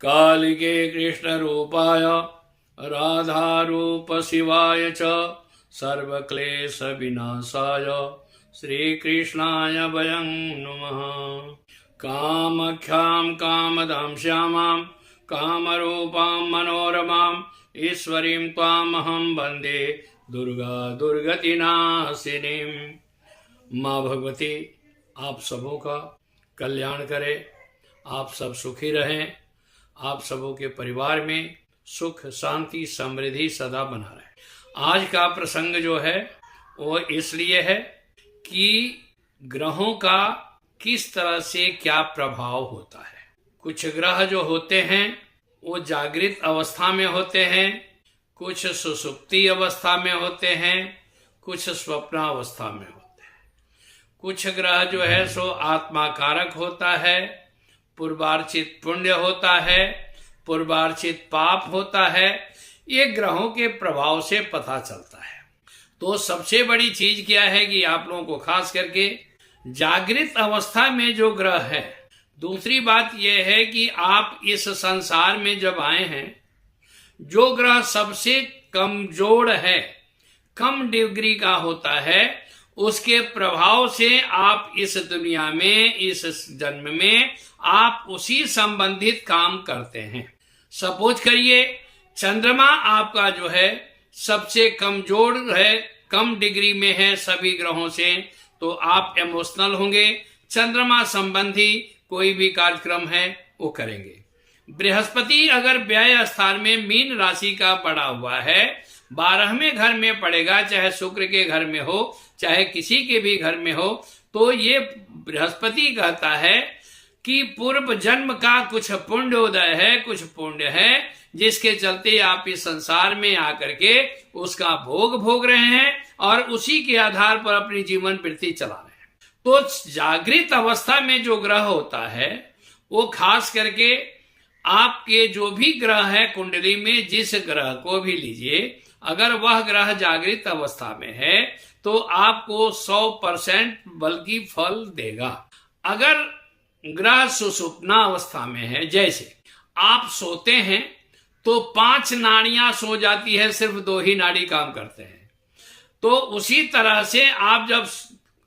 कालिके कृष्णरूपाय राधारूप शिवाय च सर्वक्लेशविनाशाय श्रीकृष्णाय वयं नमः। कामख्यां कामदां श्यामां कामरूपां मनोरमां ईश्वरीं त्वामहं वन्दे दुर्गा दुर्गतिनाशिनीं। माँ भगवती आप सबों का कल्याण करे, आप सब सुखी रहें, आप सबों के परिवार में सुख शांति समृद्धि सदा बना रहे। आज का प्रसंग जो है वो इसलिए है कि ग्रहों का किस तरह से क्या प्रभाव होता है। कुछ ग्रह जो होते हैं वो जागृत अवस्था में होते हैं, कुछ सुषुप्ति अवस्था में होते हैं, कुछ स्वप्नावस्था में होते हैं। कुछ ग्रह जो है सो आत्मा कारक होता है, पूर्वार्चित पुण्य होता है, पूर्वार्चित पाप होता है। ये ग्रहों के प्रभाव से पता चलता है। तो सबसे बड़ी चीज क्या है कि आप लोगों को खास करके जागृत अवस्था में जो ग्रह है, दूसरी बात यह है कि आप इस संसार में जब आए हैं, जो ग्रह सबसे कमजोर है, कम डिग्री का होता है, उसके प्रभाव से आप इस दुनिया में, इस जन्म में आप उसी संबंधित काम करते हैं। सपोज करिए चंद्रमा आपका जो है सबसे कमजोर है, कम डिग्री में है सभी ग्रहों से, तो आप इमोशनल होंगे, चंद्रमा संबंधी कोई भी कार्यक्रम है वो करेंगे। बृहस्पति अगर व्यय स्थान में मीन राशि का पड़ा हुआ है, 12वें घर में पड़ेगा, चाहे शुक्र के घर में हो चाहे किसी के भी घर में हो, तो ये बृहस्पति कहता है कि पूर्व जन्म का कुछ पुण्य उदय है, कुछ पुण्य है, जिसके चलते आप इस संसार में आकर के उसका भोग रहे हैं और उसी के आधार पर अपनी जीवन वृत्ति चला रहे हैं। तो जागृत अवस्था में जो ग्रह होता है वो खास करके आपके जो भी ग्रह है कुंडली में, जिस ग्रह को भी लीजिए, अगर वह ग्रह जागृत अवस्था में है तो आपको 100% बल्कि फल देगा। अगर ग्रह सुषुप्ना अवस्था में है, जैसे आप सोते हैं तो 5 नाड़ियां सो जाती है, सिर्फ 2 ही नाड़ी काम करते हैं। तो उसी तरह से आप जब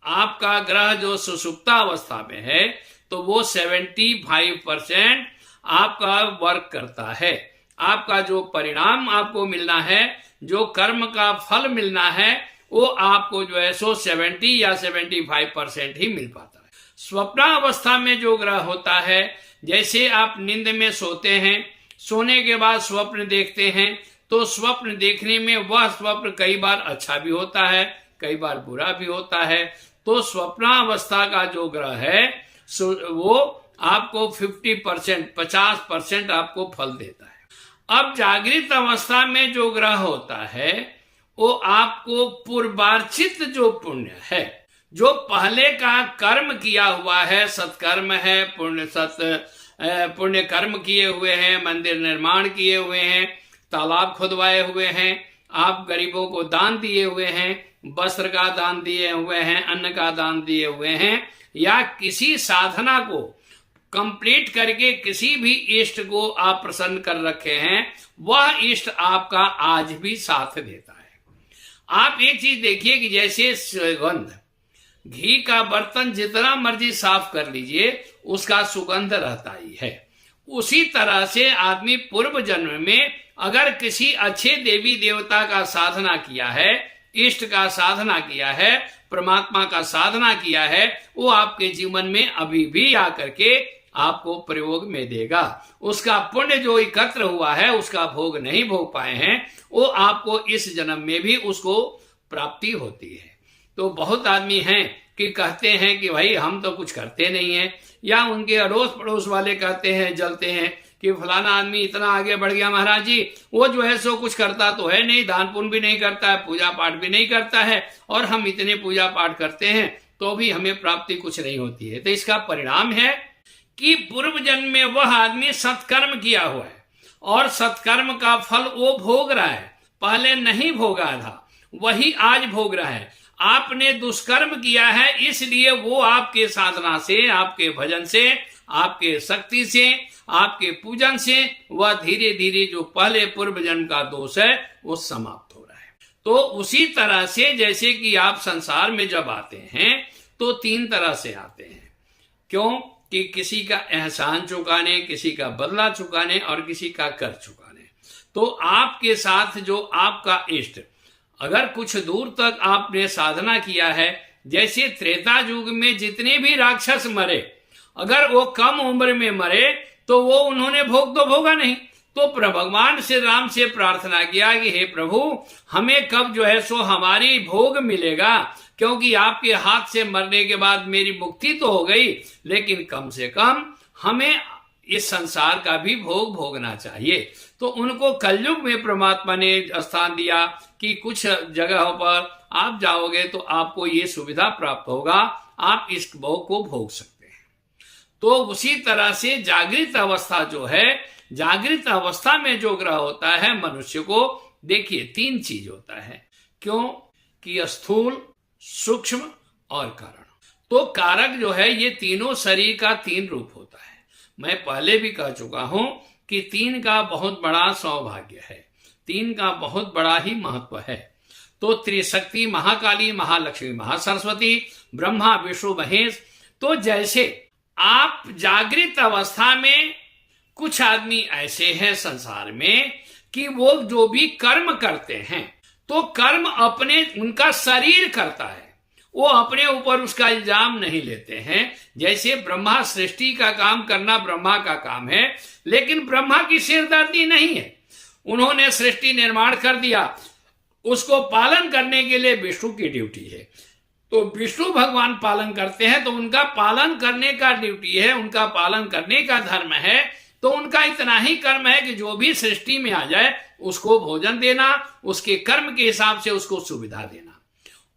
आपका ग्रह जो सुषुप्ता अवस्था में है तो वो 75% आपका वर्क करता है। आपका जो परिणाम आपको मिलना है, जो कर्म का फल मिलना है, वो आपको जो है सो 70 या 75% ही मिल पाता है। स्वप्नावस्था में जो ग्रह होता है, जैसे आप नींद में सोते हैं, सोने के बाद स्वप्न देखते हैं, तो स्वप्न देखने में वह स्वप्न कई बार अच्छा भी होता है, कई बार बुरा भी होता है। तो स्वप्नावस्था का जो ग्रह है वो आपको 50% आपको फल देता है। अब जागृत अवस्था में जो ग्रह होता है वो आपको पूर्वार्चित जो पुण्य है, जो पहले का कर्म किया हुआ है, सत्कर्म है, पुण्य कर्म किए हुए हैं, मंदिर निर्माण किए हुए हैं, तालाब खुदवाए हुए हैं, आप गरीबों को दान दिए हुए हैं, वस्त्र का दान दिए हुए हैं, अन्न का दान दिए हुए हैं, या किसी साधना को कंप्लीट करके किसी भी इष्ट को आप प्रसन्न कर रखे हैं, वह इष्ट आपका आज भी साथ देता है। आप एक चीज देखिए कि जैसे सुगंध, घी का बर्तन जितना मर्जी साफ कर लीजिए उसका सुगंध रहता ही है। उसी तरह से आदमी पूर्व जन्म में अगर किसी अच्छे देवी देवता का साधना किया है, इष्ट का साधना किया है, परमात्मा का साधना किया है, वो आपके जीवन में अभी भी आकर के आपको प्रयोग में देगा। उसका पुण्य जो एकत्र हुआ है, उसका भोग नहीं भोग पाए हैं, वो आपको इस जन्म में भी उसको प्राप्ति होती है। तो बहुत आदमी हैं कि कहते हैं कि भाई हम तो कुछ करते नहीं हैं, या उनके अड़ोस पड़ोस वाले कहते हैं, जलते हैं कि फलाना आदमी इतना आगे बढ़ गया महाराज जी, वो जो है सो कुछ करता तो है नहीं, दान पुण्य भी नहीं करता है, पूजा पाठ भी नहीं करता है, और हम इतने पूजा पाठ करते हैं तो भी हमें प्राप्ति कुछ नहीं होती है। तो इसका परिणाम है कि पूर्व जन्म में वह आदमी सत्कर्म किया हुआ है और सत्कर्म का फल वो भोग रहा है, पहले नहीं भोगा था, वही आज भोग रहा है। आपने दुष्कर्म किया है, इसलिए वो आपके साधना से, आपके भजन से, आपके शक्ति से आपके पूजन से वह धीरे धीरे जो पहले पूर्व जन्म का दोष है वो समाप्त हो रहा है। तो उसी तरह से जैसे कि आप संसार में जब आते हैं तो 3 तरह से आते हैं। क्यों? कि किसी का एहसान चुकाने, किसी का बदला चुकाने और किसी का कर चुकाने। तो आपके साथ जो आपका इष्ट, अगर कुछ दूर तक आपने साधना किया है, जैसे त्रेता युग में जितने भी राक्षस मरे, अगर वो कम उम्र में मरे तो वो उन्होंने भोग तो भोगा नहीं। तो भगवान श्री राम से प्रार्थना किया कि हे प्रभु, हमें कब जो है सो हमारी भोग मिलेगा, क्योंकि आपके हाथ से मरने के बाद मेरी मुक्ति तो हो गई, लेकिन कम से कम हमें इस संसार का भी भोग भोगना चाहिए। तो उनको कलयुग में परमात्मा ने स्थान दिया कि कुछ जगहों पर आप जाओगे तो आपको ये सुविधा प्राप्त होगा, आप इस भोग को भोग सकते हैं। तो उसी तरह से जागृत अवस्था जो है, जागृत अवस्था में जो ग्रह होता है मनुष्य को, देखिए 3 चीज होता है। क्यों? कि स्थूल, सूक्ष्म और कारण। तो कारक जो है ये तीनों शरीर का 3 रूप होता है। मैं पहले भी कह चुका हूं कि 3 का बहुत बड़ा सौभाग्य है, 3 का बहुत बड़ा ही महत्व है। तो त्रिशक्ति, महाकाली, महालक्ष्मी, महासरस्वती, ब्रह्मा, विष्णु, महेश। तो जैसे आप जागृत अवस्था में, कुछ आदमी ऐसे हैं संसार में कि वो जो भी कर्म करते हैं तो कर्म अपने, उनका शरीर करता है, वो अपने ऊपर उसका इल्जाम नहीं लेते हैं। जैसे ब्रह्मा सृष्टि का काम करना ब्रह्मा का काम है, लेकिन ब्रह्मा की सिरदर्दी नहीं है। उन्होंने सृष्टि निर्माण कर दिया, उसको पालन करने के लिए विष्णु की ड्यूटी है। तो विष्णु भगवान पालन करते हैं, तो उनका पालन करने का ड्यूटी है, उनका पालन करने का धर्म है। तो उनका इतना ही कर्म है कि जो भी सृष्टि में आ जाए उसको भोजन देना, उसके कर्म के हिसाब से उसको सुविधा देना।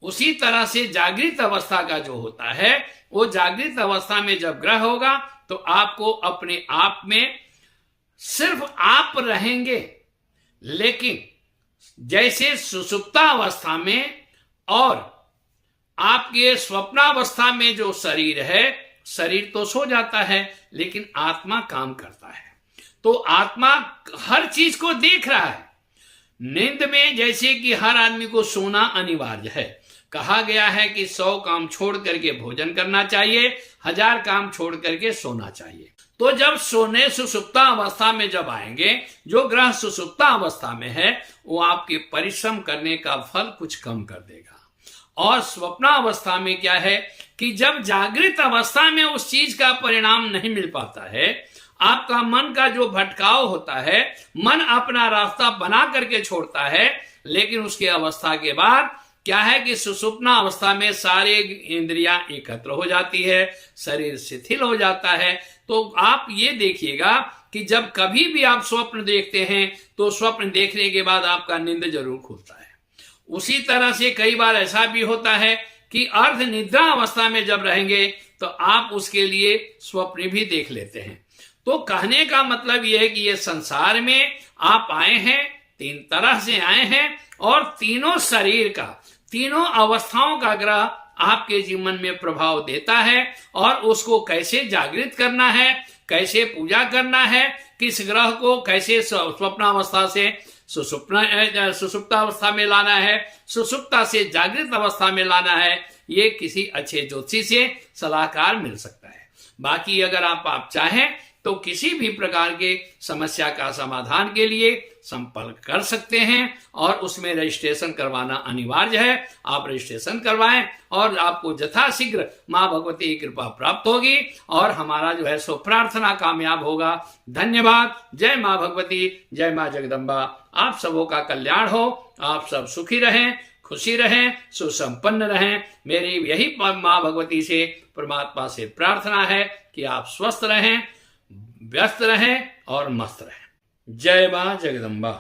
उसी तरह से जागृत अवस्था का जो होता है, वो जागृत अवस्था में जब ग्रह होगा तो आपको अपने आप में सिर्फ आप रहेंगे, लेकिन जैसे सुषुप्ता अवस्था में और आपके स्वप्नावस्था में जो शरीर है, शरीर तो सो जाता है लेकिन आत्मा काम करता है। तो आत्मा हर चीज को देख रहा है। नींद में जैसे कि हर आदमी को सोना अनिवार्य है, कहा गया है कि 100 काम छोड़ करके भोजन करना चाहिए, 1000 काम छोड़ करके सोना चाहिए। तो जब सोने सुषुप्ता अवस्था में जब आएंगे, जो ग्रह सुषुप्ता अवस्था में है वो आपके परिश्रम करने का फल कुछ कम कर देगा। और स्वप्नावस्था में क्या है कि जब जागृत अवस्था में उस चीज का परिणाम नहीं मिल पाता है, आपका मन का जो भटकाव होता है, मन अपना रास्ता बना करके छोड़ता है, लेकिन उसके अवस्था के बाद क्या है कि सुषुप्ना अवस्था में सारे इंद्रियां एकत्र हो जाती है, शरीर शिथिल हो जाता है। तो आप ये देखिएगा कि जब कभी भी आप स्वप्न देखते हैं तो स्वप्न देखने के बाद आपका नींद जरूर खुलता है। उसी तरह से कई बार ऐसा भी होता है कि अर्ध निद्रा अवस्था में जब रहेंगे तो आप उसके लिए स्वप्न भी देख लेते हैं। तो कहने का मतलब यह है कि ये संसार में आप आए हैं, 3 तरह से आए हैं, और तीनों शरीर का, तीनों अवस्थाओं का ग्रह आपके जीवन में प्रभाव देता है। और उसको कैसे जागृत करना है, कैसे पूजा करना है, किस ग्रह को कैसे स्वप्नावस्था से सुषुप्तावस्था में लाना है, सुषुप्ता से जागृत अवस्था में लाना है, ये किसी अच्छे ज्योतिषी से सलाहकार मिल सकता है। बाकी अगर आप चाहें तो किसी भी प्रकार के समस्या का समाधान के लिए संपर्क कर सकते हैं, और उसमें रजिस्ट्रेशन करवाना अनिवार्य है। आप रजिस्ट्रेशन करवाएं और आपको यथाशीघ्र मां भगवती की कृपा प्राप्त होगी और हमारा जो है सो प्रार्थना कामयाब होगा। धन्यवाद। जय मां भगवती, जय मां जगदम्बा। आप सबों का कल्याण हो, आप सब सुखी रहें, खुशी रहें, सुसंपन्न रहें। मेरी यही मां भगवती से, परमात्मा से प्रार्थना है कि आप स्वस्थ रहें, व्यस्त रहें और मस्त रहें। जय मां जगदम्बा।